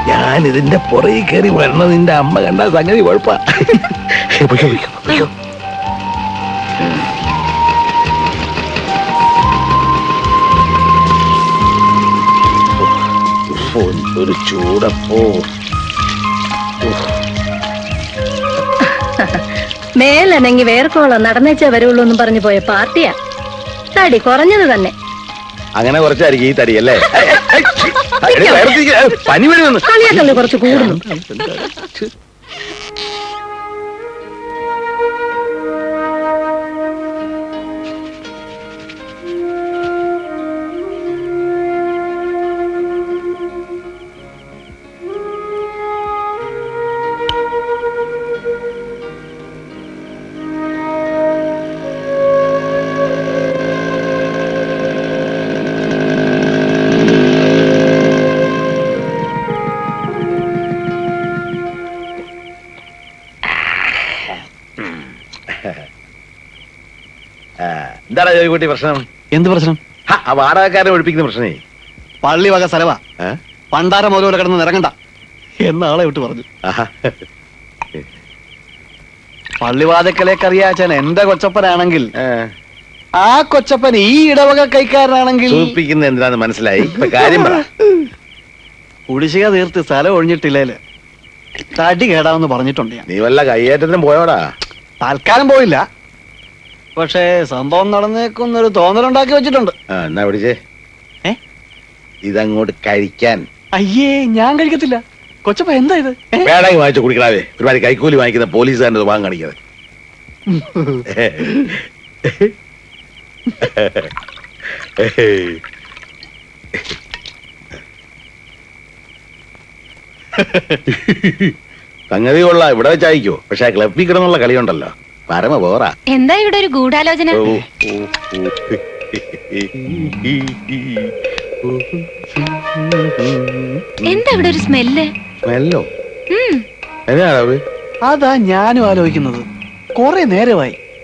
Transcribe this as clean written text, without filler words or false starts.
ഞാൻ ഇതിന്റെ പുറകെ കയറി വരണ നിന്റെ അമ്മ കണ്ട സംഗതി കുഴപ്പ. ഒരു ചൂടപ്പോ. മേലനങ്ങി വേർക്കോളം നടന്നേച്ചേ വരുള്ളൂ എന്നും പറഞ്ഞു പോയ പാർട്ടിയാ. തടി കുറഞ്ഞത് തന്നെ. അങ്ങനെ കുറച്ചായിരിക്കും ഈ തടിയല്ലേ? പനി വരുന്നു. കളിയാക്കല്ലേ കുറച്ച് കൂടുന്നു. എന്താണ് ജോയിക്കുട്ടി പ്രശ്നം? എന്ത് പ്രശ്നം? ആ വാടകക്കാരെ ഒഴിപ്പിക്കുന്ന പ്രശ്നേ. പള്ളി വക സ്ഥലവാ. പണ്ടാര മുതലോടെ കിടന്ന് നിറങ്ങണ്ട എന്ന് ആളെ വിട്ട് പറഞ്ഞു. പള്ളിവാതക്കലേക്കറിയാച്ചാൻ എന്റെ കൊച്ചപ്പനാണെങ്കിൽ ആ കൊച്ചപ്പൻ ഈ ഇടവക കൈക്കാരനാണെങ്കിൽ സൂചിപ്പിക്കുന്ന എന്തിനാന്ന് മനസ്സിലായി. കാര്യം പറ. കുടിശ്ശിക തീർത്ത് സ്ഥലം ഒഴിഞ്ഞിട്ടില്ലേല് തടി കേടാവെന്ന് പറഞ്ഞിട്ടുണ്ട് ഞാൻ. നീ വല്ല കയ്യേറ്റത്തിനും പോയോടാ? തൽക്കാലം പോയില്ല, പക്ഷേ സംഭവം നടന്നേക്കുന്നൊരു തോന്നലുണ്ടാക്കി വെച്ചിട്ടുണ്ട്. എന്നാ പിടിച്ചേ ഇതങ്ങോട്ട് കഴിക്കാൻ. അയ്യേ, ഞാൻ കഴിക്കത്തില്ല. കൊച്ചപ്പ എന്താ ഇത്? വേണമെങ്കിൽ വാങ്ങിച്ചു കുടിക്കണാവേ. ഒരുപാട് കൈക്കൂലി വാങ്ങിക്കുന്ന പോലീസുകാരൻ്റെ സ്വഭാവം കാണിക്കാതെ. സംഗതി കൊള്ളാം. ഇവിടെ വെച്ചായിക്കോ. പക്ഷെ ആ ക്ലബിൽ കിടന്നുള്ള കളിയുണ്ടല്ലോ, പരമ പോറാ. എന്താ ഇവിടെ ഒരു ഗൂഢാലോചന? എന്താ ഇവിടെ ഒരു സ്മെല്ല്? സ്മെല്ലോ? എന്നാ അതാ ഞാനും ആലോചിക്കുന്നത്. കൊറേ നേരമായി